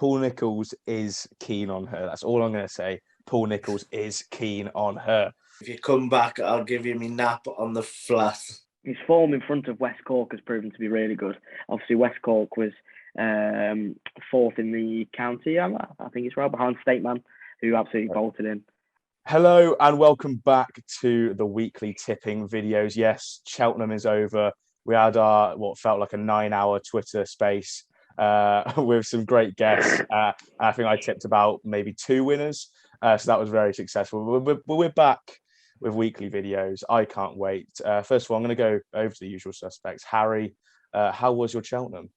Paul Nicholls is keen on her. That's all I'm going to say. Paul Nicholls is keen on her. If you come back, I'll give you me nap on the flat. His form in front of West Cork has proven to be really good. Obviously, West Cork was fourth in the county. I think it's right behind Stateman, who absolutely bolted in. Hello and welcome back to the weekly tipping videos. Yes, Cheltenham is over. We had our what felt like a 9-hour Twitter space with some great guests. I think I tipped about maybe 2 winners, so that was very successful. But we're back with weekly videos. I can't wait. First of all, I'm going to go over to the usual suspects. Harry, how was your Cheltenham?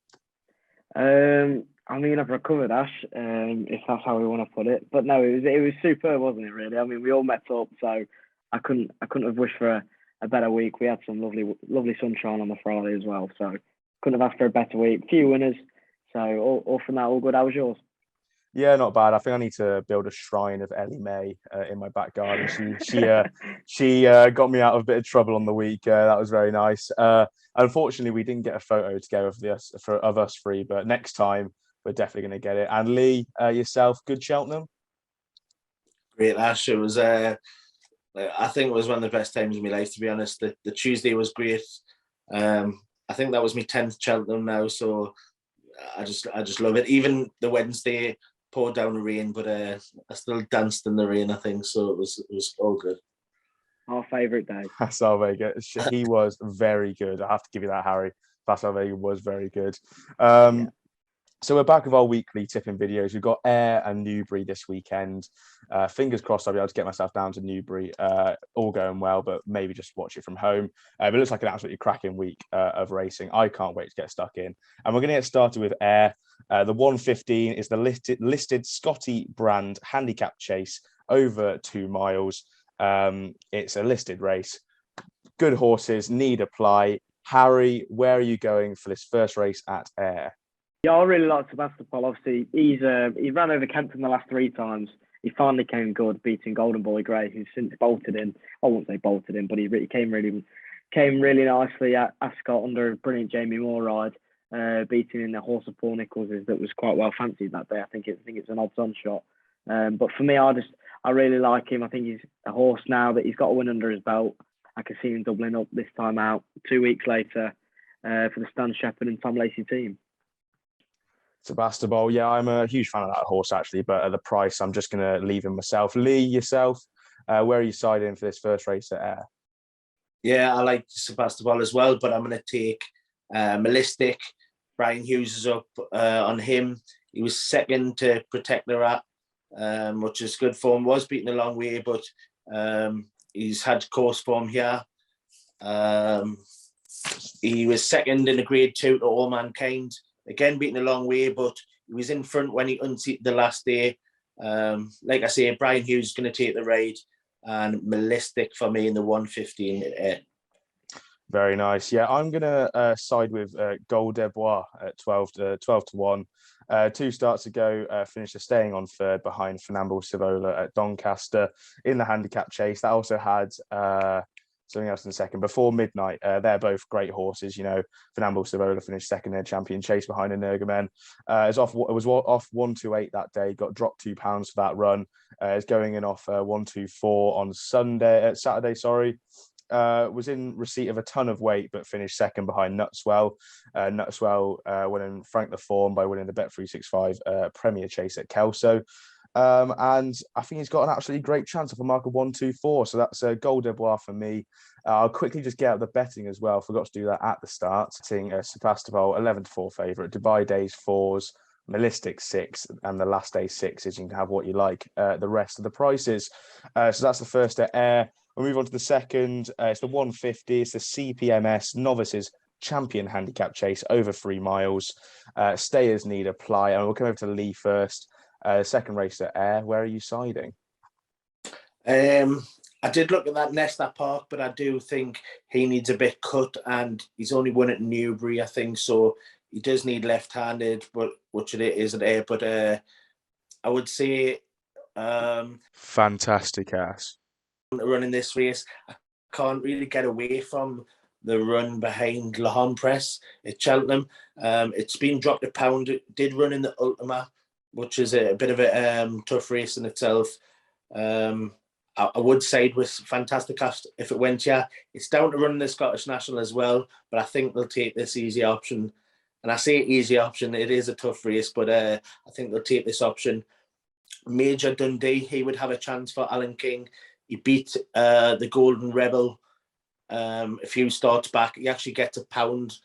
I mean, I've recovered, Ash, if that's how we want to put it. But no, it was superb, wasn't it? Really. I mean, we all met up, so I couldn't have wished for a better week. We had some lovely sunshine on the Friday as well, so couldn't have asked for a better week. Few winners, so all from that, all good. How was yours? Yeah, not bad. I think I need to build a shrine of Ellie May in my back garden. She got me out of a bit of trouble on the week. That was very nice. Unfortunately, we didn't get a photo together of us three, but next time we're definitely going to get it. And Lee, yourself, good Cheltenham? Great, Ash. It was, I think it was one of the best times of my life, to be honest. The Tuesday was great. I think that was my 10th Cheltenham now, so I just love it. Even the Wednesday poured down the rain, but I still danced in the rain, I think, so it was all good. Our favourite day. Pascal Vega, he was very good. I have to give you that, Harry. Pascal Vega was very good. So we're back with our weekly tipping videos. We've got Ayr and Newbury this weekend. Fingers crossed I'll be able to get myself down to Newbury. All going well, but maybe just watch it from home. But it looks like an absolutely cracking week of racing. I can't wait to get stuck in. And we're going to get started with Ayr. The 115 is the listed Scotty brand handicap chase over 2 miles. It's a listed race. Good horses, need apply. Harry, where are you going for this first race at Ayr? Yeah, I really like Sebastopol. Obviously, he ran over Kempton the last 3 times. He finally came good, beating Golden Boy Grey, who's since bolted in. I won't say bolted in, but he came really nicely at Ascot under a brilliant Jamie Moore ride, beating in the horse of Paul Nicholls that was quite well fancied that day. I think it's an odds-on shot. But for me, I really like him. I think he's a horse now that he's got a win under his belt. I can see him doubling up this time out 2 weeks later for the Stan Shepherd and Tom Lacey team. Sebastopol, yeah, I'm a huge fan of that horse actually, but at the price, I'm just going to leave him myself. Lee, yourself, where are you siding for this first race at Ayr? Yeah, I like Sebastopol as well, but I'm going to take Melistic. Brian Hughes is up on him. He was second to Protect the Rat, which is good form. Was beaten a long way, but he's had course form here. He was second in a Grade 2 to All Mankind. Again, beaten a long way, but he was in front when he unseated the last day. Like I say, Brian Hughes is going to take the ride, and Melistic for me in the 115. Very nice. Yeah, I'm going to side with Gold Debois at 12 to 1. 2 starts ago, finished staying on third behind Fernando Savola at Doncaster in the handicap chase. That also had something else in second. Before Midnight, they're both great horses. You know, Fernando Savola finished second in a champion chase behind Energumen. It was off 128 that day. Got dropped £2 for that run. Is going in off 124 on Saturday. Sorry. Was in receipt of a ton of weight, but finished second behind Nutswell. Nutswell winning Frank the Fawn by winning the Bet365 Premier Chase at Kelso. And I think he's got an absolutely great chance of a mark of 124. So that's Gold Debois for me. I'll quickly just get out the betting as well. Forgot to do that at the start. Seeing Sebastopol 11-4 favourite, Dubai Days 4s, Melistic 6, and the last day 6s. You can have what you like. The rest of the prices. So that's the first at Ayr. We'll move on to the second. It's the 150. It's the CPMS Novices Champion Handicap Chase over 3 miles. Stayers need apply. And we'll come over to Lee first. Second race at Ayr. Where are you siding? I did look at that Nesta Park, but I do think he needs a bit cut, and he's only won at Newbury, I think, so he does need left-handed, but which it is at Ayr. But I would say fantastic ass running this race. I can't really get away from the run behind Lahon Press at Cheltenham. It's been dropped £1. It did run in the Ultima which is a bit of a tough race in itself. I would side with Fantastic if it went, yeah. It's down to running the Scottish National as well, but I think they'll take this easy option. And I say easy option, it is a tough race, but I think they'll take this option. Major Dundee, he would have a chance for Alan King. He beat the Golden Rebel a few starts back. He actually gets £1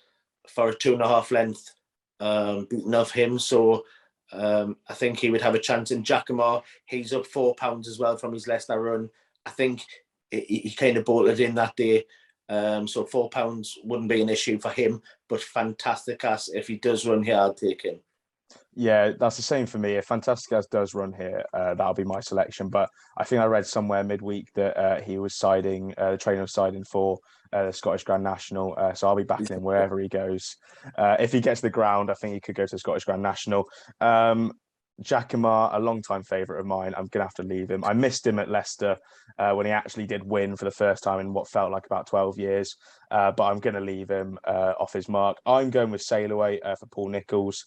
for a 2.5 length beating of him. So I think he would have a chance. In Giacomo, he's up £4 as well from his Leicester run. I think he kind of bolted in that day. So £4 wouldn't be an issue for him. But Fantasticas, if he does run here, I'll take him. Yeah, that's the same for me. If Fantasticas does run here, that'll be my selection. But I think I read somewhere midweek that he was siding, the trainer was siding for the Scottish Grand National. So I'll be backing him wherever he goes. If he gets the ground, I think he could go to the Scottish Grand National. Giacomo, a long-time favourite of mine. I'm going to have to leave him. I missed him at Leicester when he actually did win for the first time in what felt like about 12 years. But I'm going to leave him off his mark. I'm going with Sailaway for Paul Nicholls.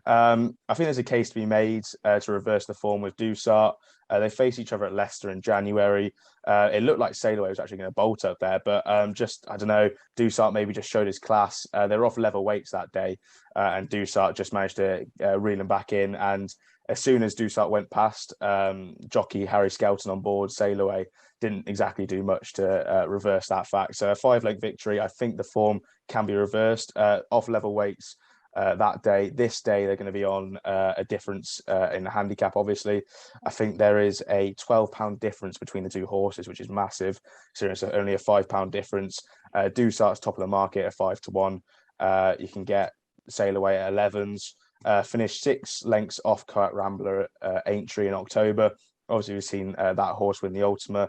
I think there's a case to be made to reverse the form with Dusart. They face each other at Leicester in January. It looked like Sailaway was actually going to bolt up there, but I don't know, Dusart maybe just showed his class. They were off level weights that day, and Dusart just managed to reel him back in. And as soon as Dusart went past, jockey Harry Skelton on board, Sailaway didn't exactly do much to reverse that fact. So a 5-leg victory, I think the form can be reversed. Off level weights that day. This day, they're going to be on a difference in the handicap, obviously. I think there is a £12 difference between the two horses, which is massive. So it's only a £5 difference. Dusart's top of the market at 5-1. You can get Sailaway at 11s. Finished 6 lengths off Kurt Rambler at Aintree in October. Obviously, we've seen that horse win the Ultima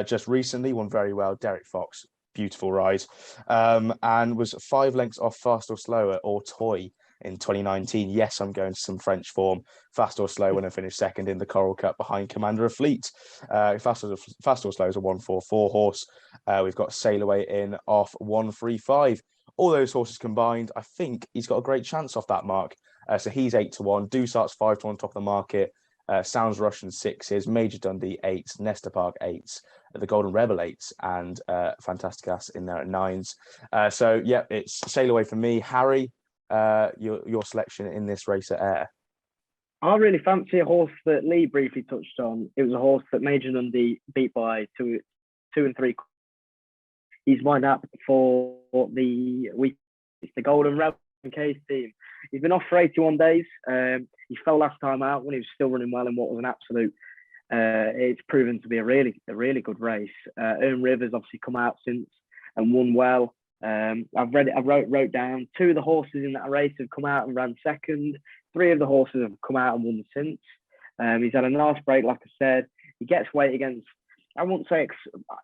just recently, won very well. Derek Fox, beautiful ride, and was 5 lengths off Fast or Slow at Auteuil in 2019. Yes, I'm going to some French form. Fast or Slow when I finished second in the Coral Cup behind Commander of Fleet. Fast or Slow is a 144 horse. We've got Sailaway in off 135. All those horses combined, I think he's got a great chance off that mark. So he's 8-1. Dusart's 5-1 top of the market. Sounds Russian 6s. Major Dundee 8s. Nesta Park 8s. The Golden Rebel 8s. And Fantasticas in there at 9s. So, yeah, it's Sailaway for me. Harry, your selection in this race at Ayr. I really fancy a horse that Lee briefly touched on. It was a horse that Major Dundee beat by 2 and 3. He's lined up for the week. It's the Golden Rebel case team. He's been off for 81 days. He fell last time out when he was still running well in what was an absolute. It's proven to be a really good race. Ern Rivers obviously come out since and won well. I've read it. I wrote down 2 of the horses in that race have come out and ran second. 3 of the horses have come out and won since. He's had a nice break, like I said. He gets weight against, I won't say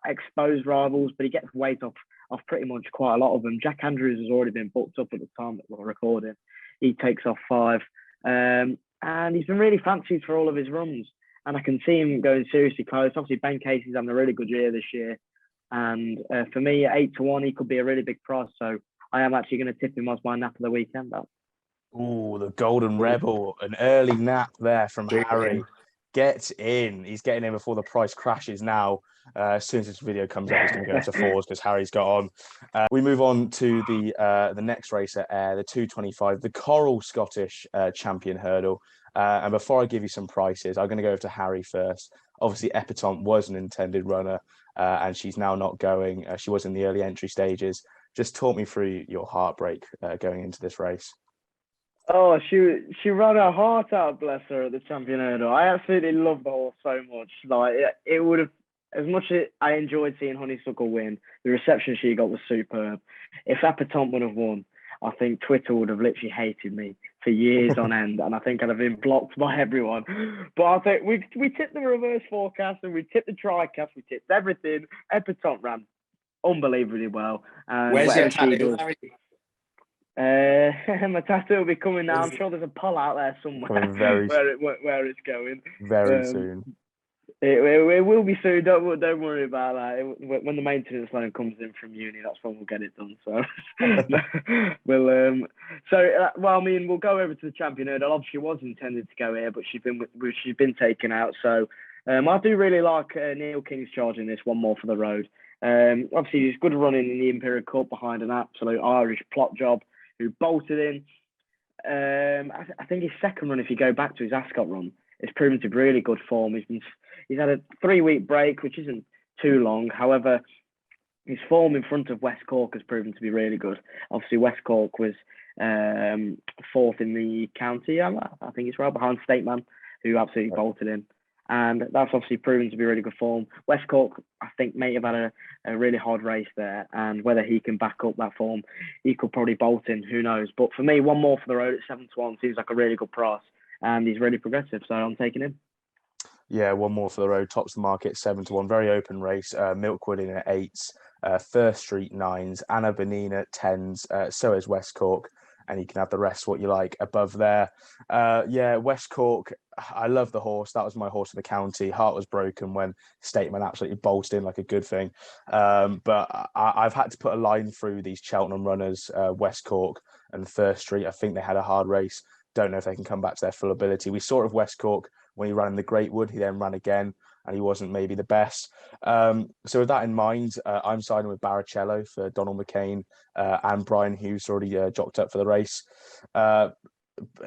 exposed rivals, but he gets weight off pretty much quite a lot of them. Jack Andrews has already been booked up at the time that we're recording. He takes off 5. And he's been really fancied for all of his runs. And I can see him going seriously close. Obviously, Ben Casey's having a really good year this year. And for me, at 8-1, he could be a really big price. So I am actually going to tip him as my nap of the weekend. Oh, the Golden Rebel. An early nap there from Harry. Get in. He's getting in before the price crashes now. As soon as this video comes up, it's going to go to 4s because Harry's got on. We move on to the next race at Ayr, the 225, the Coral Scottish Champion Hurdle. And before I give you some prices, I'm going to go over to Harry first. Obviously, Epatante was an intended runner, and she's now not going. She was in the early entry stages. Just talk me through your heartbreak going into this race. Oh, she ran her heart out, bless her, at the Champion Hurdle. I absolutely love the horse so much. Like it would have, as much as I enjoyed seeing Honeysuckle win, the reception she got was superb. If Epatante would have won, I think Twitter would have literally hated me for years on end, and I think I'd have been blocked by everyone. But I think we tipped the reverse forecast and we tipped the tricast, we tipped everything. Epatante ran unbelievably well. Where's your tattoo? My tattoo will be coming now. I'm sure there's a poll out there somewhere where it's going. Very soon. It will be soon. Don't worry about that. When the maintenance loan comes in from uni, that's when we'll get it done. So well, I mean, we'll go over to the champion hurdle. Obviously, was intended to go here, but she's been taken out. So I do really like Neil King's charging this one more for the road. Obviously, he's good running in the Imperial Cup behind an absolute Irish plot job who bolted in. I think his second run, if you go back to his Ascot run, it's proven to be really good form. He's had a 3-week break, which isn't too long. However, his form in front of West Cork has proven to be really good. Obviously, West Cork was fourth in the county. I think it's right behind Stateman, who absolutely bolted in. And that's obviously proven to be really good form. West Cork, I think, may have had a really hard race there. And whether he can back up that form, he could probably bolt in. Who knows? But for me, one more for the road at 7-1 seems like a really good price. And he's really progressive, so I'm taking him. Yeah, one more for the road. Tops the market, 7-1. Very open race. Milkwood in at 8s. First Street 9s. Anna Benina 10s. So is West Cork. And you can have the rest what you like above there. West Cork, I love the horse. That was my horse of the county. Heart was broken when Stateman absolutely bolted in like a good thing. But I've had to put a line through these Cheltenham runners, West Cork and First Street. I think they had a hard race. Don't know if they can come back to their full ability. We saw it with West Cork when he ran in the Great Wood. He then ran again and he wasn't maybe the best. So with that in mind, I'm siding with Baracello for Donald McCain and Brian Hughes already jocked up for the race.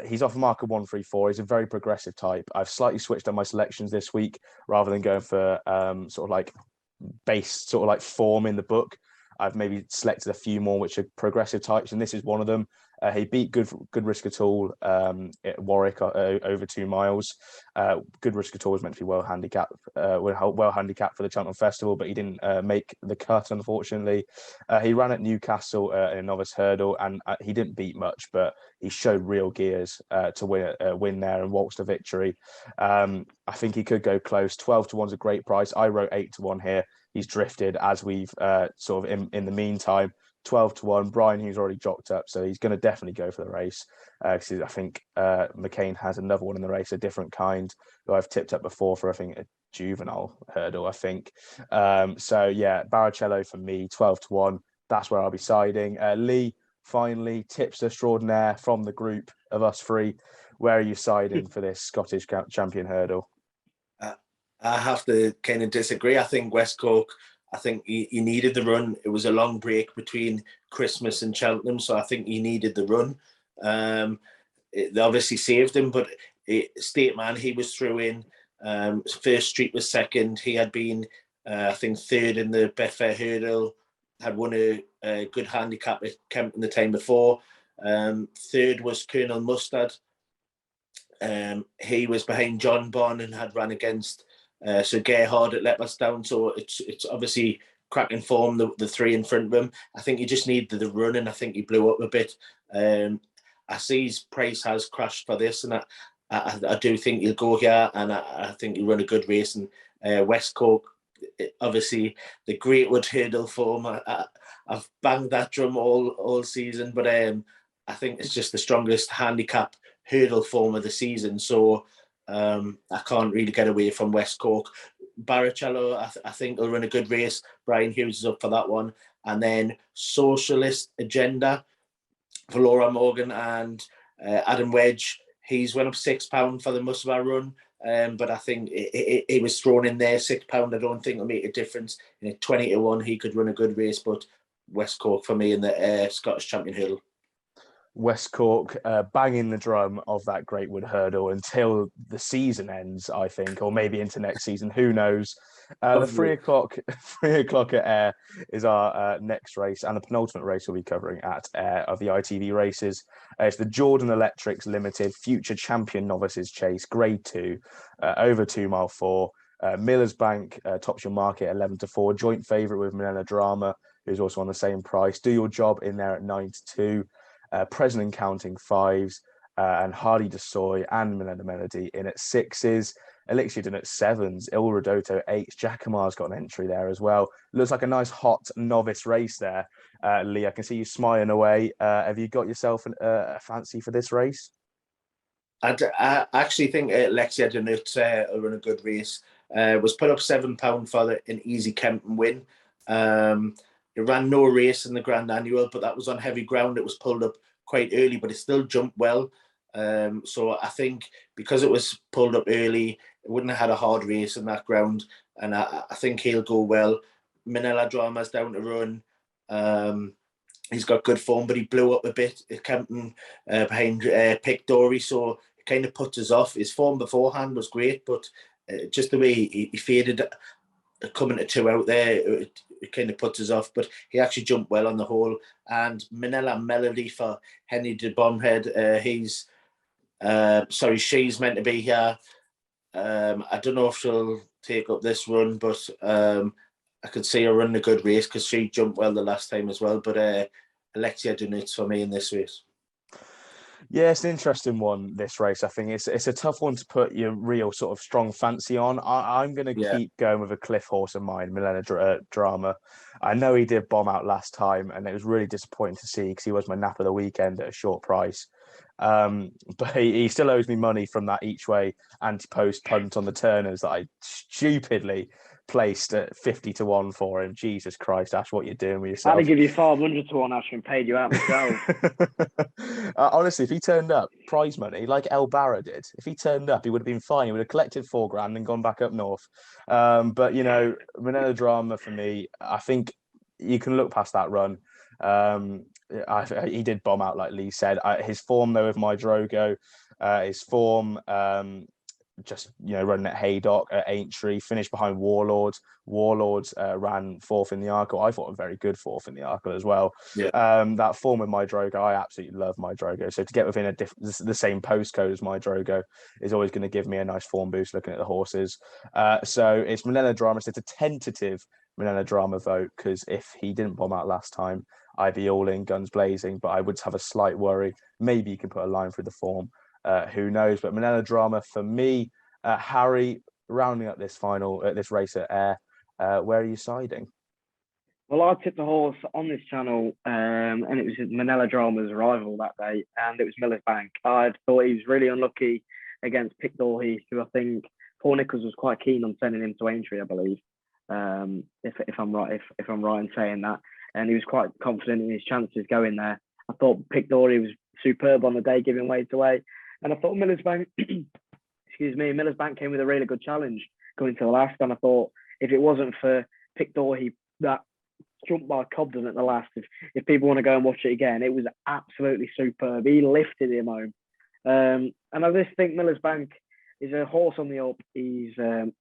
He's off a mark of 134. He's a very progressive type. I've slightly switched on my selections this week rather than going for sort of like form in the book. I've maybe selected a few more which are progressive types, and this is one of them. He beat Good Risk at All at Warwick over 2 miles. Good Risk at All was meant to be well handicapped for the Cheltenham Festival, but he didn't make the cut, unfortunately. He ran at Newcastle in a novice hurdle, and he didn't beat much, but he showed real gears to win there and waltz to victory. I think he could go close. 12-1 is a great price. I wrote 8-1 here. He's drifted as we've sort of in the meantime. 12-1. Brian Hughes already jocked up, so he's going to definitely go for the race. I think McCain has another one in the race, a different kind, who I've tipped up before for, I think, a juvenile hurdle, I think. Baracello for me, 12-1. That's where I'll be siding. Lee, finally, tips extraordinaire from the group of us three. Where are you siding for this Scottish champion hurdle? I have to kind of disagree. I think West Cork, I think he needed the run. It was a long break between Christmas and Cheltenham, so I think he needed the run. They obviously saved him, but Stateman, he was through in. First Street was second. He had been, I think, third in the Betfair hurdle, had won a good handicap at Kempton the time before. Third was Colonel Mustard. He was behind John Bon and had run against Sir Gerhard at Leopardstown, so it's obviously cracking form, the 3 in front of him. I think he just needed the run, and I think he blew up a bit. I see his price has crashed for this, and I do think he'll go here, and I think he'll run a good race. And West Cork, obviously the Great Wood hurdle form, I've banged that drum all season, but I think it's just the strongest handicap hurdle form of the season, so I can't really get away from West Cork. Baracello, I think he'll run a good race. Brian Hughes is up for that one. And then Socialist Agenda for Laura Morgan and Adam Wedge. He's went up £6 for the Musselburgh run, but I think he was thrown in there. £6, I don't think will make a difference. In 20-1, he could run a good race, but West Cork for me in the Scottish Champion Hurdle. West Cork banging the drum of that Great Wood hurdle until the season ends, I think, or maybe into next season. Who knows? The 3 o'clock at Ayr is our next race, and the penultimate race we'll be covering at Ayr of the ITV races. It's the Jordan Electrics Limited Future Champion Novices Chase, Grade 2, over 2 mile 4. Miller's Bank tops your market 11-4. Joint favourite with Milena Drama, who's also on the same price. Do Your Job in there at 9-2. President Counting 5s, and Hardy DeSoy and Milena Melody in at 6s. Elixir in at 7s. Il Rodotto 8s. Jacamar's got an entry there as well. Looks like a nice hot novice race there. Lee, I can see you smiling away. Have you got yourself a fancy for this race? I actually think Alexia Denut will run a good race. was put up £7 for an easy Kempton win. It ran no race in the Grand Annual, but that was on heavy ground. It was pulled up quite early, but it still jumped well. So I think because it was pulled up early, it wouldn't have had a hard race in that ground, and I think he'll go well. Manila Drama's down to run. He's got good form, but he blew up a bit at Kempton behind Pick Dory, so it kind of puts us off. His form beforehand was great, but just the way he faded coming to 2 out there, it kind of puts us off. But he actually jumped well on the whole. And Manila Melody for Henny de Bomhead. She's meant to be here. I don't know if she'll take up this run, but I could see her running a good race because she jumped well the last time as well. But Alexia Dunitz for me in this race. Yeah, it's an interesting one, this race. I think it's a tough one to put your real sort of strong fancy on. I'm going to keep going with a cliff horse of mine, Milena Drama. I know he did bomb out last time, and it was really disappointing to see because he was my nap of the weekend at a short price. But he still owes me money from that each way anti-post punt on the Turners that I stupidly placed at 50-1 for him. Jesus Christ, Ash, what you're doing with yourself. I'd give you 500-1, Ash, and paid you out myself. Honestly, if he turned up, prize money, like El Barra did, if he turned up, he would have been fine. He would have collected £4,000 and gone back up north. But, Manila Drama for me, I think you can look past that run. He did bomb out, like Lee said. His form, though, with My Drogo, his form... running at Haydock, at Aintree, finished behind Warlords. Warlords ran fourth in the Arkle. I thought a very good fourth in the Arkle as well. Yeah. That form with My Drogo, I absolutely love My Drogo. So to get within the same postcode as My Drogo is always going to give me a nice form boost looking at the horses. So it's Manila Drama. So it's a tentative Manila Drama vote because if he didn't bomb out last time, I'd be all in guns blazing, but I would have a slight worry. Maybe you can put a line through the form. Who knows? But Manila Drama for me, Harry, rounding up this race at Ayr, where are you siding? Well, I tipped the horse on this channel, and it was Manila Drama's rival that day, and it was Miller's Bank. I thought he was really unlucky against Pick Dory, who I think Paul Nicholls was quite keen on sending him to Aintree, I believe, if I'm right in saying that. And he was quite confident in his chances going there. I thought Pick Dory was superb on the day, giving weight away, and I thought Miller's Bank. Miller's Bank came with a really good challenge going to the last, and I thought if it wasn't for Pick Dory, that jumped by Cobden at the last, if people want to go and watch it again, it was absolutely superb. He lifted him home. And I just think Miller's Bank is a horse on the up. He's an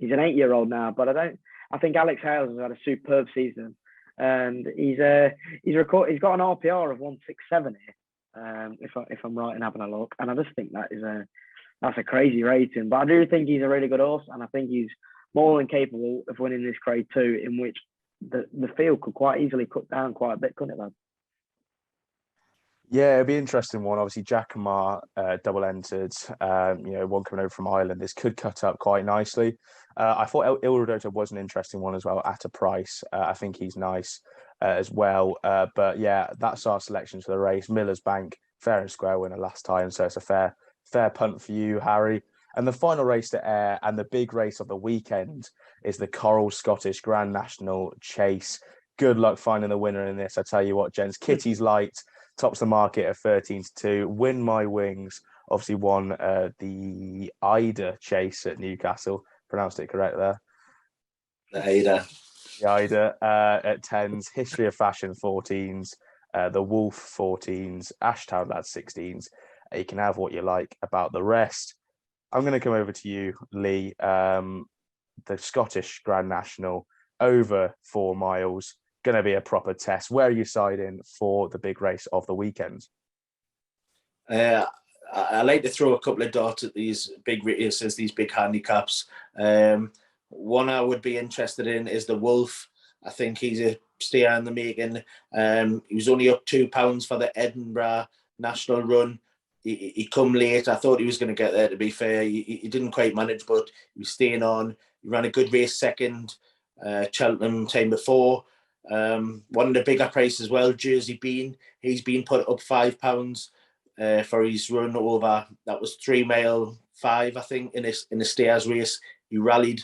8-year-old now, but I think Alex Hales has had a superb season, and he's got an RPR of 167 here, if I'm right in having a look, and I just think that's a crazy rating. But I do think he's a really good horse, and I think he's more than capable of winning this grade 2, in which the field could quite easily cut down quite a bit, couldn't it, lad? Yeah, it'd be an interesting one. Obviously, Jackamar double entered, one coming over from Ireland. This could cut up quite nicely. I thought Il Rodotto was an interesting one as well at a price. I think he's nice as well. But yeah, that's our selection for the race. Miller's Bank, fair and square winner last time. So it's a fair punt for you, Harry. And the final race to air and the big race of the weekend is the Coral Scottish Grand National Chase. Good luck finding the winner in this. I tell you what, gents, Kitty's Light tops the market at 13-2. Win My Wings obviously won the Ida Chase at Newcastle. Pronounced it correct there. The Ida at 10s. History of Fashion 14s. The Wolf 14s. Ashtown Lads 16s. You can have what you like about the rest. I'm going to come over to you, Lee. The Scottish Grand National over 4 miles. Going to be a proper test. Where are you siding for the big race of the weekend? I like to throw a couple of darts at these big races, these big handicaps. One I would be interested in is the Wolf. I think he's a steer in the making. He was only up £2 for the Edinburgh National Run. He come late. I thought he was going to get there, to be fair. He didn't quite manage, but he was staying on. He ran a good race second, Cheltenham time before. One of the bigger prices as well, Jersey Bean. He's been put up £5 for his run over. That was 3 mile 5, I think, in a stayers race. He rallied,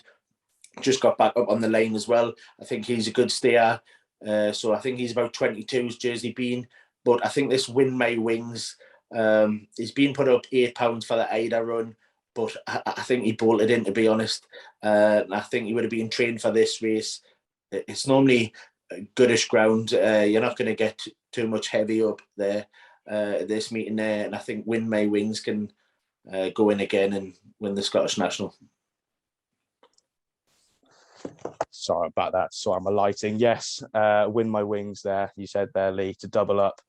just got back up on the lane as well. I think he's a good stayer. So I think he's about 22's jersey been. But I think this Win May Wings, he's been put up £8 for the Ida run, but I think he bolted in, to be honest. I think he would have been trained for this race. It's normally goodish ground. You're not going to get too much heavy up there this meeting there. And I think Win May Wings can go in again and win the Scottish National. Sorry about that. Sorry, I'm alighting. Yes, Win My Wings there. You said there, Lee, to double up.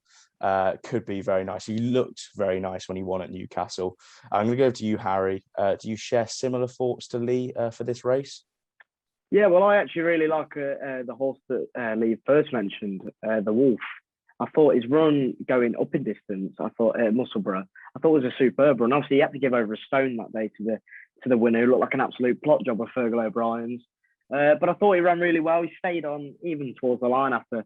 Could be very nice. He looked very nice when he won at Newcastle. I'm going to go to you, Harry. Do you share similar thoughts to Lee for this race? Yeah, well, I actually really like the horse that Lee first mentioned, the Wolf. I thought his run going up in distance, I thought Musselburgh, I thought it was a superb run. Obviously, he had to give over a stone that day to the winner, who looked like an absolute plot job of Fergal O'Brien's. But I thought he ran really well. He stayed on even towards the line after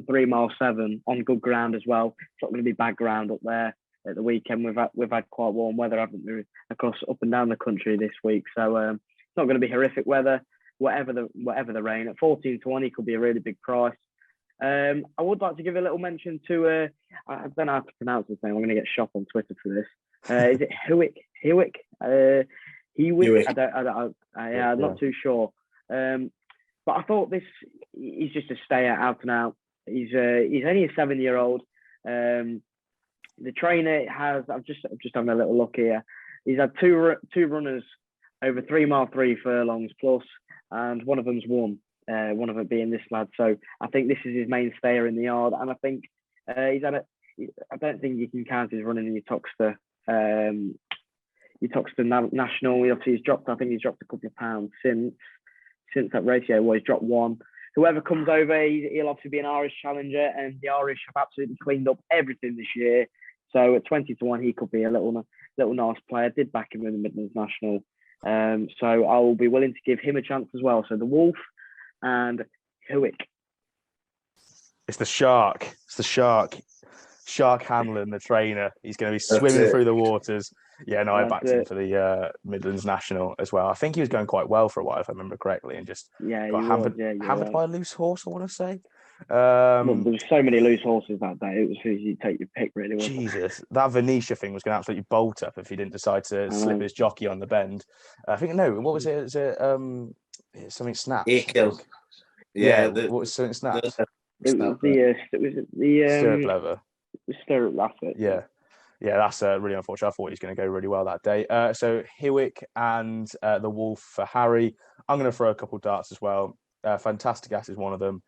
3 mile 7 on good ground as well. It's not going to be bad ground up there at the weekend. We've had quite warm weather, haven't we, across up and down the country this week. So it's not going to be horrific weather, whatever the rain. At 14-1, he could be a really big price. I would like to give a little mention to I don't know how to pronounce his name. I'm going to get shot on Twitter for this. Is it Hewick? I'm not too sure. But I thought he's just a stayer out and out. He's only a 7-year-old. The trainer has, I've just having a little look here. He's had two runners over 3 mile 3 furlongs plus, and one of them's won. One of them being this lad. So I think this is his main stayer in the yard, and I think he's had I don't think you can count his running in your Toxter. Your Toxter National. He's dropped. I think he's dropped a couple of pounds since that race. Yeah, well, he's dropped 1. Whoever comes over, he'll obviously be an Irish challenger, and the Irish have absolutely cleaned up everything this year. So at 20-1, he could be a little nice player. I did back him in the Midlands National, so I will be willing to give him a chance as well. So the Wolf and Hewick. It's the Shark. Shark Hanlon, the trainer. He's going to be swimming through the waters. Yeah, no, I backed him for the Midlands National as well. I think he was going quite well for a while, if I remember correctly, and just got hampered by a loose horse, I want to say. There was so many loose horses that day. It was who you take your pick, really. Jesus, that Venetia thing was going to absolutely bolt up if he didn't decide to slip his jockey on the bend. I think, no, what was it? Is it something snapped? Achill. Yeah, what was something snapped? It was the stirrup leather. The stirrup, that's it. Yeah, that's really unfortunate. I thought he was going to go really well that day. So Hewick and the Wolf for Harry. I'm going to throw a couple darts as well. Fantastic Ass is one of them.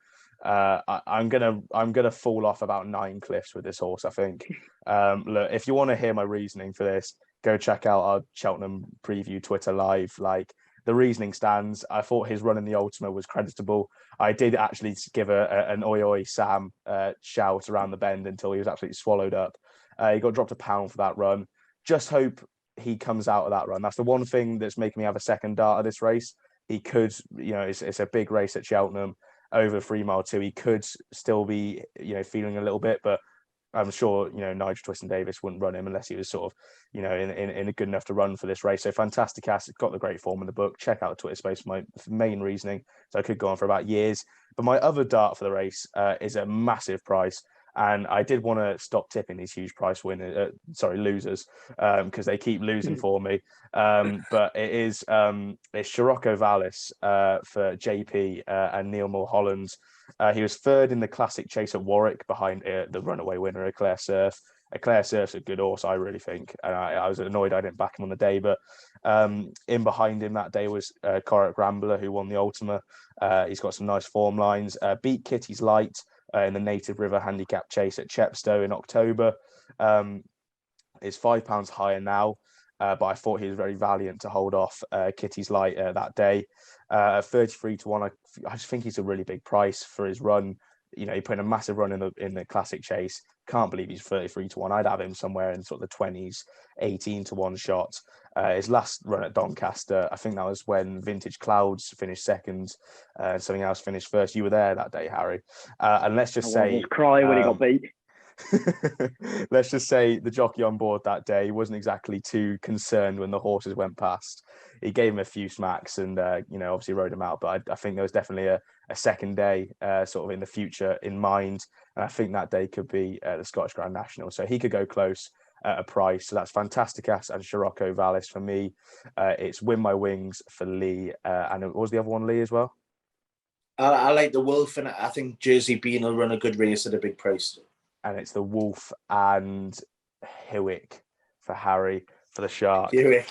I'm gonna fall off about 9 cliffs with this horse, I think. Look, if you want to hear my reasoning for this, go check out our Cheltenham preview Twitter live. Like, the reasoning stands. I thought his run in the Ultima was creditable. I did actually give an oi oi Sam shout around the bend until he was absolutely swallowed up. He got dropped £1 for that run. Just hope he comes out of that run. That's the one thing that's making me have a second dart of this race. He could, it's a big race at Cheltenham over 3 mile 2. He could still be, feeling a little bit, but I'm sure, Nigel Twiston-Davies wouldn't run him unless he was sort of, in a good enough to run for this race. So Fantastic Ass, got the great form in the book. Check out the Twitter space for my main reasoning. So I could go on for about years. But my other dart for the race is a massive price. And I did want to stop tipping these huge price losers, because they keep losing for me. But it's Scirocco Vallis for JP and Neil Mulholland. He was third in the classic chase at Warwick behind the runaway winner, Eclair Surf. Eclair Surf's a good horse, I really think. And I was annoyed I didn't back him on the day. But in behind him that day was Corrick Rambler, who won the Ultima. He's got some nice form lines. Beat Kitty's Light in the Native River Handicap Chase at Chepstow in October. Is £5 higher now, but I thought he was very valiant to hold off Kitty's Light that day. 33-1, I just think he's a really big price for his run. He put in a massive run in the classic chase. Can't believe he's 33-1. I'd have him somewhere in sort of the 20s, 18-1 shot. His last run at Doncaster, I think that was when Vintage Clouds finished second, and something else finished first. You were there that day, Harry. And let's just say, I was crying when he got beat. let's just say the jockey on board that day wasn't exactly too concerned when the horses went past. He gave him a few smacks and, obviously rode him out. But I think there was definitely a second day sort of in the future in mind. And I think that day could be the Scottish Grand National. So he could go close at a price. So that's Fantasticas and Scirocco Vallis for me. It's Win My Wings for Lee. And what was the other one, Lee, as well? I like the Wolf, and I think Jersey Bean will run a good race at a big price. And it's the Wolf and Hewick for Harry for the Shark. So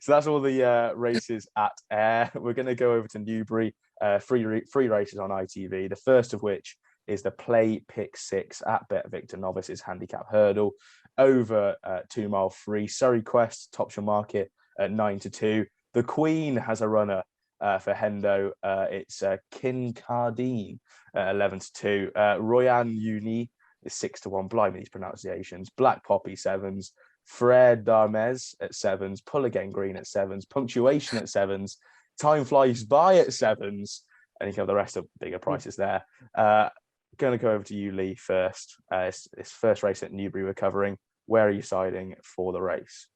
that's all the races at Ayr. We're going to go over to Newbury. Free races on ITV. The first of which is the Play Pick 6 at Bet Victor Novices Handicap Hurdle over 2 mile free. Surrey Quest tops your market at 9-2. The Queen has a runner for Hendo. It's Kincardine at 11-2. Royan Uni is 6-1. Blimey, these pronunciations. Black Poppy 7s. Frere Darmez at 7s. Pull Again Green at 7s. Punctuation at 7s. Time Flies By at 7s. And you can have the rest of bigger prices there. Going to go over to you, Lee, first. It's first race at Newbury we're covering. Where are you siding for the race?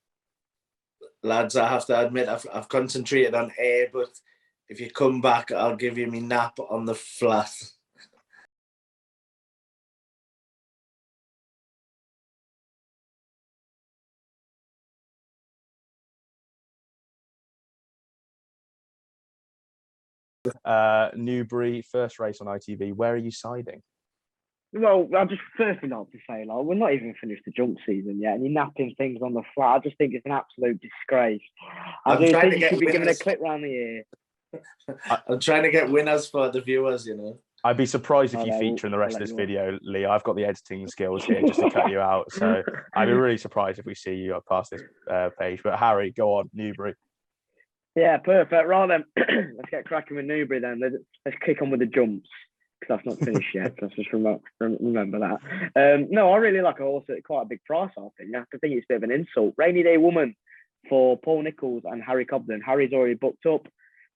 Lads, I have to admit, I've concentrated on Ayr, but if you come back, I'll give you me nap on the flat. Newbury, first race on ITV. Where are you siding? Well, I'll just firstly like to say, we're not even finished the jump season yet, and you're napping things on the flat. I just think it's an absolute disgrace. I do think you should be given a clip round the ear. I'm trying to get winners for the viewers, I'd be surprised if you feature in the rest of this video, Lee. I've got the editing skills here just to cut you out. So I'd be really surprised if we see you past this page. But Harry, go on, Newbury. Yeah, perfect. Right then, let's get cracking with Newbury then. Let's kick on with the jumps, because that's not finished yet. Let's just remember that. No, I really like a horse at quite a big price, I think. I think it's a bit of an insult. Rainy Day Woman for Paul Nicholls and Harry Cobden. Harry's already booked up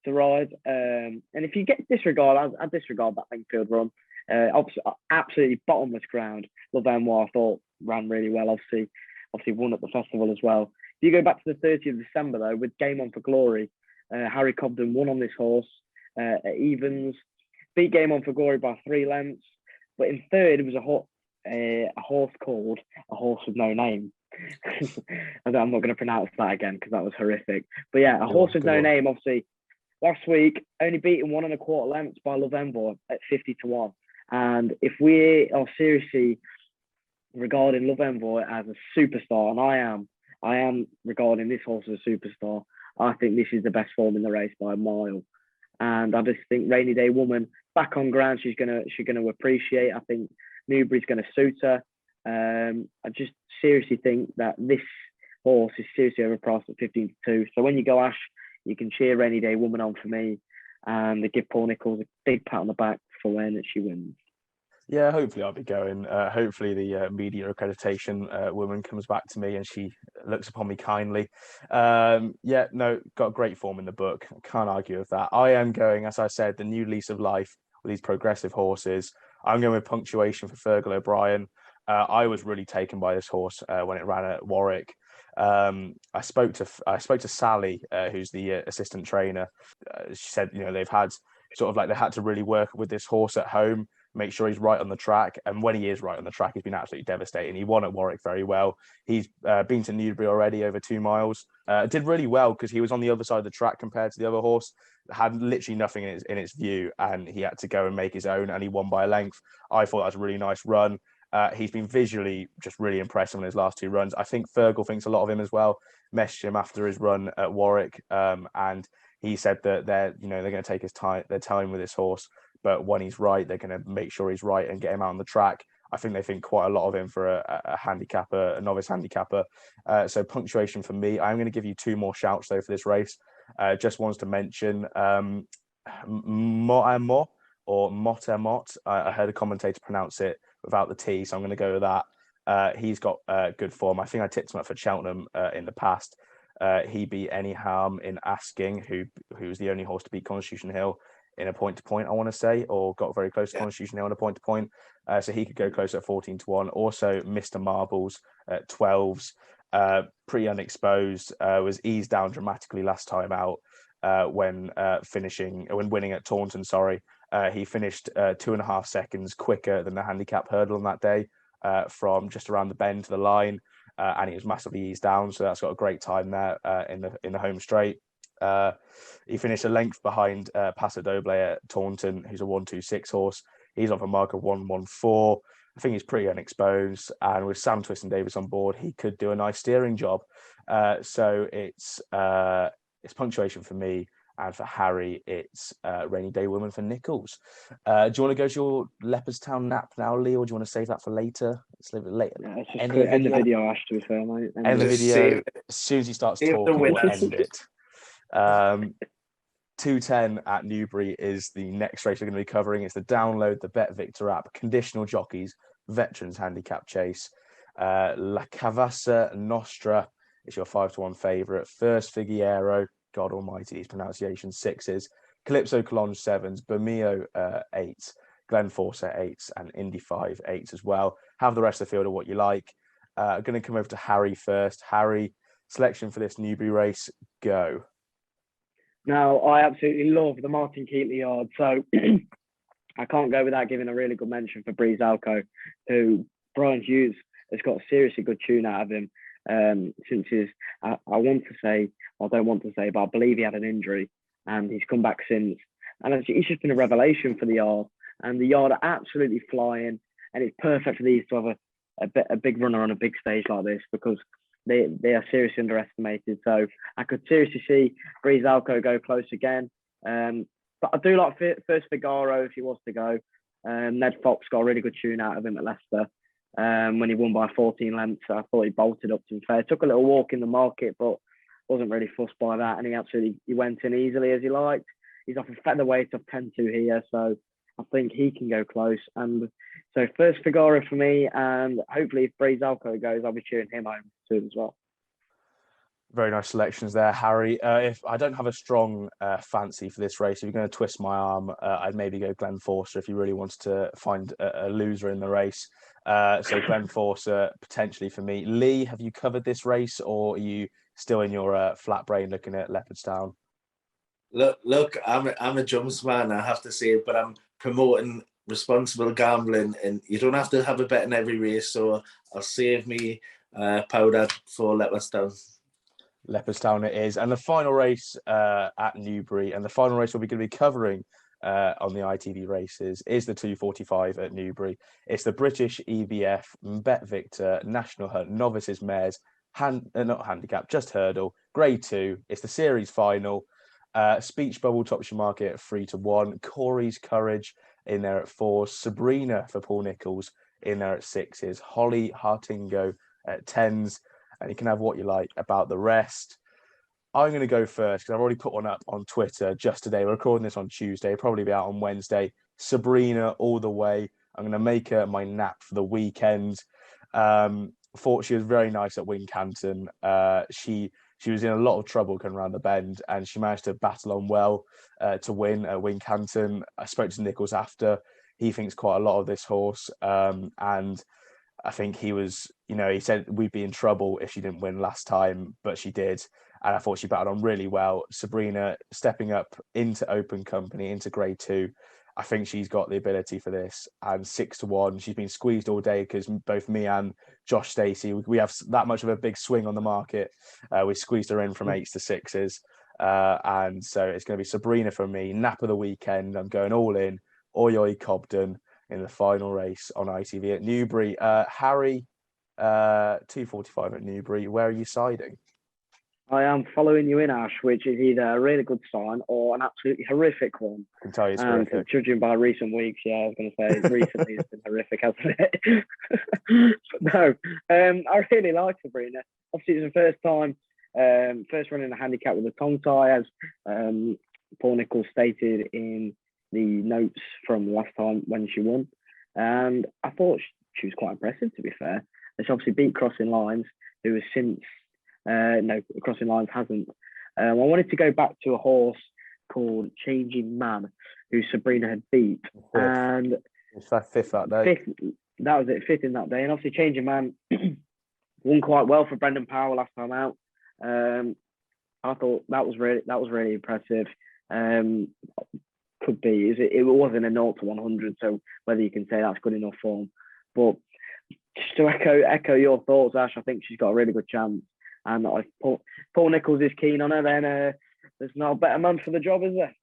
to ride. And if you get disregard, I disregard that Lingfield run. Obviously, absolutely bottomless ground. Love Moi, I thought ran really well. Obviously won at the festival as well. If you go back to the 30th of December though, with Game On for Glory, Harry Cobden won on this horse at evens, beat Game On for Glory by 3 lengths. But in third, it was a horse called A Horse With No Name. I'm not going to pronounce that again because that was horrific. But yeah, A Horse With No Name, obviously, last week, only beaten 1 1/4 lengths by Love Envoy at 50-1. And if we are seriously regarding Love Envoy as a superstar, and I am regarding this horse as a superstar, I think this is the best form in the race by a mile. And I just think Rainy Day Woman back on ground, she's gonna appreciate. I think Newbury's gonna suit her. I just seriously think that this horse is seriously overpriced at 15-2. So when you go, Ash, you can cheer Rainy Day Woman on for me, and they give Paul Nicholls a big pat on the back for when she wins. Yeah, hopefully I'll be going. Hopefully the media accreditation woman comes back to me and she looks upon me kindly. Got great form in the book. Can't argue with that. I am going, as I said, the new lease of life with these progressive horses. I'm going with Punctuation for Fergal O'Brien. I was really taken by this horse when it ran at Warwick. I spoke to Sally, who's the assistant trainer. She said, they've had they had to really work with this horse at home, make sure he's right on the track. And when he is right on the track, he's been absolutely devastating. He won at Warwick very well. He's been to Newbury already over 2 miles. Did really well because he was on the other side of the track compared to the other horse. Had literally nothing in its view, and he had to go and make his own, and he won by a length. I thought that was a really nice run. He's been visually just really impressive in his last 2 runs. I think Fergal thinks a lot of him as well. Messaged him after his run at Warwick, and he said that they're going to take their time with this horse, but when he's right, they're going to make sure he's right and get him out on the track. I think they think quite a lot of him for a handicapper, a novice handicapper. So Punctuation for me. I'm going to give you 2 more shouts though for this race. Just wants to mention Motemot or Motemot. I heard a commentator pronounce it without the T, so I'm going to go with that. He's got good form. I think I tipped him up for Cheltenham in the past. He beat Any Harm in Asking, who's the only horse to beat Constitution Hill in a point-to-point, I want to say, or got very close to Constitution Hill on a point-to-point. So he could go close at 14-1. Also, Mr. Marbles at 12s, pretty unexposed, was eased down dramatically last time out when winning at Taunton, he finished 2.5 seconds quicker than the handicap hurdle on that day from just around the bend to the line, and he was massively eased down. So that's got a great time there in the home straight. He finished a length behind Paso Doble at Taunton, who's a 1-2-6 horse. He's off a mark of 1-1-4. I think he's pretty unexposed, and with Sam Twist and Davis on board, he could do a nice steering job. So it's punctuation for me, and for Harry, it's Rainy Day Woman for Nicholls. Do you want to go to your Leopardstown nap now, Lee, or do you want to save that for later? Let's leave it later. Yeah, let's just end the video, Ash, to be fair, mate. End the video. As soon as he starts talking, we'll end it. 2:10 at Newbury is the next race we're going to be covering. It's the Download the Bet Victor app, conditional jockeys, veterans handicap chase. La Cavassa Nostra is your 5-1 favourite. First Figueiro, God Almighty, these pronunciations, 6s. Calypso Colonge 7s, Bermeo 8s, Glen Forcer 8s, and Indy 5 8s as well. Have the rest of the field of what you like. I'm going to come over to Harry first. Harry, selection for this Newbury race, go. Now, I absolutely love the Martin Keatley yard, so I can't go without giving a really good mention for Breeze Alco, who Brian Hughes has got a seriously good tune out of him since his, I don't want to say, but I believe he had an injury, and he's come back since. And he's just been a revelation for the yard, and the yard are absolutely flying, and it's perfect for these to have a big runner on a big stage like this, because they are seriously underestimated. So I could seriously see Breeze Alco go close again. But I do like first Figaro if he was to go. Ned Fox got a really good tune out of him at Leicester when he won by 14 lengths. I thought he bolted up, to be fair. Took a little walk in the market, but wasn't really fussed by that. And he went in easily as he liked. He's off a featherweight of 10-2 here, so I think he can go close. And so first Figaro for me, and hopefully if Breeze Alco goes, I'll be cheering him home too as well. Very nice selections there, Harry. If I don't have a strong fancy for this race, if you're going to twist my arm, I'd maybe go Glen Forcer if you really wanted to find a loser in the race. So Glen Forcer potentially for me. Lee, have you covered this race, or are you still in your flat brain looking at Leopardstown? Look, I'm a jumps man, I have to say it, but I'm promoting responsible gambling, and you don't have to have a bet in every race, so I'll save me powder for Leopardstown. Leopardstown it is. And the final race at Newbury, and the final race we're going to be covering on the ITV races, is the 2:45 at Newbury. It's the British EBF Bet Victor National Hunt Novices Mares, not handicap, just hurdle, grade 2. It's the series final. Speech Bubble tops your market at 3-1. Corey's Courage in there at 4. Sabrina for Paul Nicholls in there at 6s. Holly Hartingo at 10s. And you can have what you like about the rest. I'm going to go first because I've already put one up on Twitter just today. We're recording this on Tuesday. It'll probably be out on Wednesday. Sabrina all the way. I'm going to make her my nap for the weekend. Thought she was very nice at Wincanton. She was in a lot of trouble coming around the bend, and she managed to battle on well to win at Wincanton. I spoke to Nicholls after. He thinks quite a lot of this horse, and I think he said we'd be in trouble if she didn't win last time, but she did. And I thought she battled on really well. Sabrina stepping up into open company, into grade 2. I think she's got the ability for this. And 6-1, she's been squeezed all day because both me and Josh Stacey, we have that much of a big swing on the market. We squeezed her in from 8s to 6s. And so it's going to be Sabrina for me. Nap of the weekend. I'm going all in. Oi Cobden in the final race on ITV at Newbury. Harry, 2:45 at Newbury. Where are you siding? I am following you in, Ash, which is either a really good sign or an absolutely horrific one. I can tell you it's horrific. Judging by recent weeks, yeah, I was going to say recently it's been horrific, hasn't it? But no, I really like Sabrina. Obviously, it's the first time, first running a handicap with a tongue tie, as Paul Nicholls stated in the notes from last time when she won. And I thought she was quite impressive, to be fair. She obviously beat Crossing Lines, who has since... Crossing Lines hasn't. I wanted to go back to a horse called Changing Man, who Sabrina had beat. And it's that fifth that day. That was it, fifth in that day. And obviously Changing Man won quite well for Brendan Powell last time out. I thought that was really impressive. Could be, it wasn't a 0 to 100, so whether you can say that's good enough form. But just to echo your thoughts, Ash, I think she's got a really good chance. And if Paul Nicholls is keen on her, then there's not a better man for the job, is there?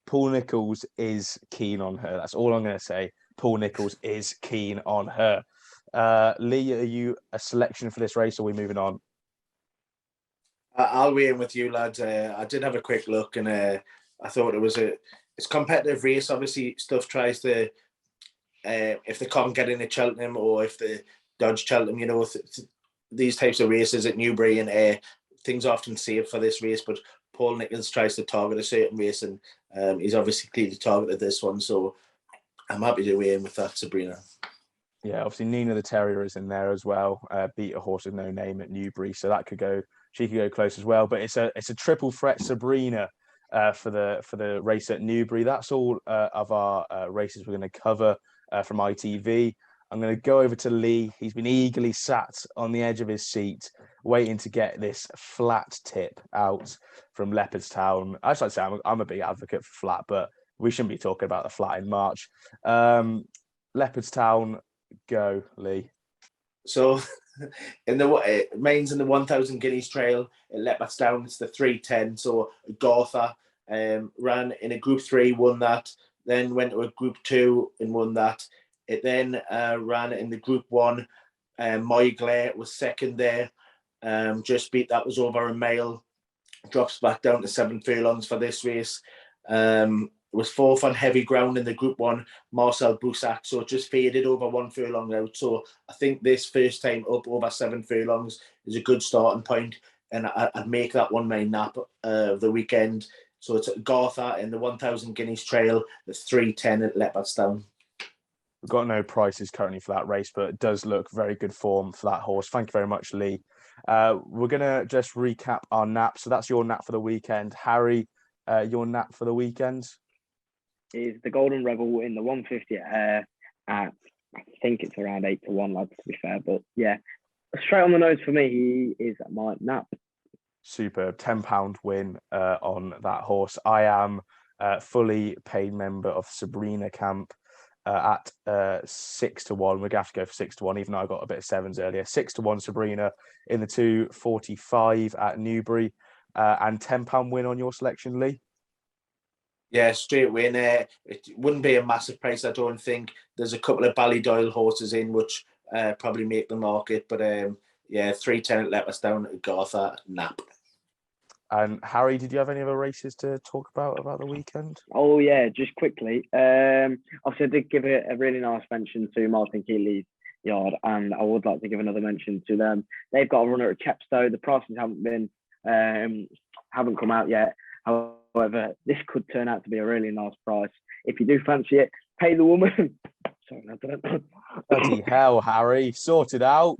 Paul Nicholls is keen on her. That's all I'm going to say. Paul Nicholls is keen on her. Lee, are you a selection for this race, or are we moving on? I'll weigh in with you, lads. I did have a quick look, and I thought it's a competitive race. Obviously, stuff tries to, if they can't get into Cheltenham or if they dodge Cheltenham, you know, these types of races at Newbury and things often save for this race. But Paul Nicholls tries to target a certain race, and he's obviously clearly targeted this one. So I'm happy to weigh in with that, Sabrina. Yeah, obviously Nina the Terrier is in there as well. Beat a horse with no name at Newbury, so that could go. She could go close as well. But it's a triple threat, Sabrina, for the race at Newbury. That's all of our races we're going to cover from ITV. I'm going to go over to Lee. He's been eagerly sat on the edge of his seat, waiting to get this flat tip out from Leopardstown. I should say I'm a big advocate for flat, but we shouldn't be talking about the flat in March. Leopardstown, go, Lee. So in the mains in the 1,000 Guineas Trail at Leopardstown, it's the 3:10. So Gotha ran in a Group 3, won that. Then went to a Group 2 and won that. It then ran in the Group 1. Moyglare was second there. Just beat, that was over a mile. Drops back down to 7 furlongs for this race. Was fourth on heavy ground in the Group 1, Marcel Boussac, so it just faded over 1 furlong out. So I think this first time up over 7 furlongs is a good starting point, and I'd make that one my nap of the weekend. So it's at Gotha in the 1,000 Guineas Trail, the 3:10 at Leopardstown. We've got no prices currently for that race, but it does look very good form for that horse. Thank you very much, Lee. We're going to just recap our nap. So that's your nap for the weekend. Harry, your nap for the weekend? Is the Golden Rebel in the 150 at Hare at, I think it's around 8 to 1, lads, to be fair. But yeah, straight on the nose for me, he is at my nap. Superb. £10 win on that horse. I am a fully paid member of Sabrina Camp at 6 to 1. We're going to have to go for 6 to 1, even though I got a bit of sevens earlier. 6 to 1 Sabrina in the 2:45 at Newbury. And £10 win on your selection, Lee? Yeah, straight win. It wouldn't be a massive price, I don't think. There's a couple of Ballydoyle horses in which probably make the market. But yeah, 3:10 at Leopardstown, Gotha, nap. And Harry, did you have any other races to talk about the weekend? Oh yeah, just quickly. Obviously, I did give it a really nice mention to Martin Keeley's yard, and I would like to give another mention to them. They've got a runner at Chepstow. The prices haven't come out yet. However, this could turn out to be a really nice price. If you do fancy it, pay the woman. Sorry, I don't know. Bloody hell, Harry, sort it out.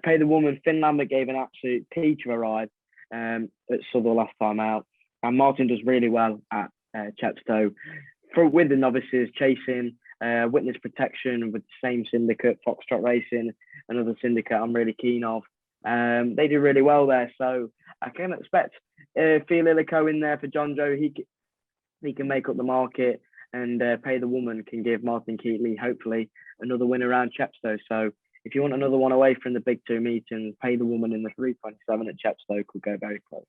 Pay the woman. Finn Lambert gave an absolute peach of a ride at Southwell last time out, and Martin does really well at Chepstow. With the novices, chasing, witness protection with the same syndicate, Foxtrot Racing, another syndicate I'm really keen of. They do really well there, so I can expect Feel in there for John Joe. He can make up the market, and Pay the Woman can give Martin Keatley hopefully another win around Chepstow. So if you want another one away from the big two meetings, Pay the Woman in the 3:27 at Chepstow could go very close.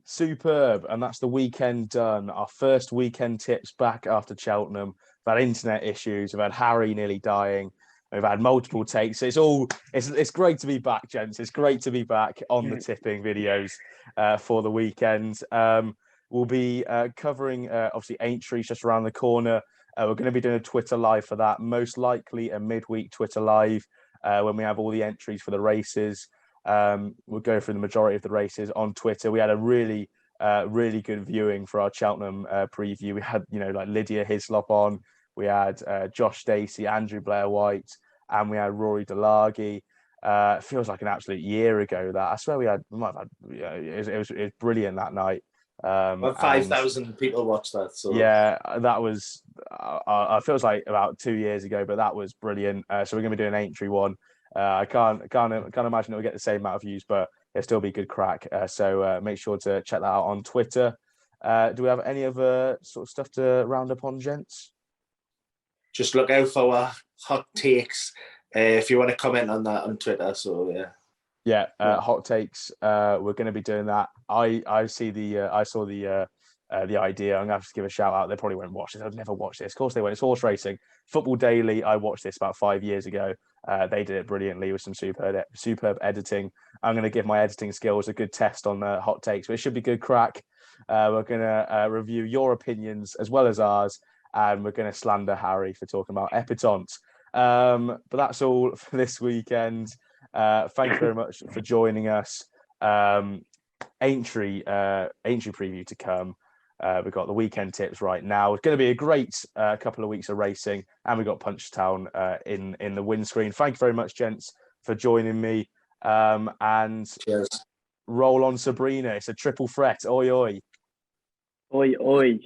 Superb. And that's the weekend done. Our first weekend tips back after Cheltenham. We've had internet issues. We've had Harry nearly dying. We've had multiple takes. It's great to be back, gents. It's great to be back on the tipping videos for the weekend. We'll be covering, obviously, Aintree just around the corner. We're going to be doing a Twitter live for that, most likely a midweek Twitter live when we have all the entries for the races. We'll go through the majority of the races on Twitter. We had a really good viewing for our Cheltenham preview. We had, like Lydia Hislop on. We had Josh Stacey, Andrew Blair White, and we had Rory Delagi. It feels like an absolute year ago. That I swear we might have had. Yeah, it was brilliant that night. Well, 5,000 people watched that. So yeah, that was. It feels like about 2 years ago, but that was brilliant. So we're going to be doing an Aintree one. I can't imagine it will get the same amount of views, but it'll still be good crack. So make sure to check that out on Twitter. Do we have any other sort of stuff to round up on, gents? just look out for our hot takes if you want to comment on that on Twitter. So yeah, hot takes. We're going to be doing that. I saw the idea. I'm gonna have to give a shout out. They probably won't watch this. I've never watched this. Of course they won't. It's horse racing. Football Daily. I watched this about 5 years ago. They did it brilliantly with some superb editing. I'm going to give my editing skills a good test on the hot takes, but it should be good crack. We're going to review your opinions as well as ours, and we're going to slander Harry for talking about Epitont. But that's all for this weekend. Thank you very much for joining us. Aintree preview to come. We've got the weekend tips right now. It's going to be a great couple of weeks of racing, and we've got Punchestown in the windscreen. Thank you very much, gents, for joining me. And cheers. Roll on Sabrina. It's a triple threat. Oi, oi. Oi, oi.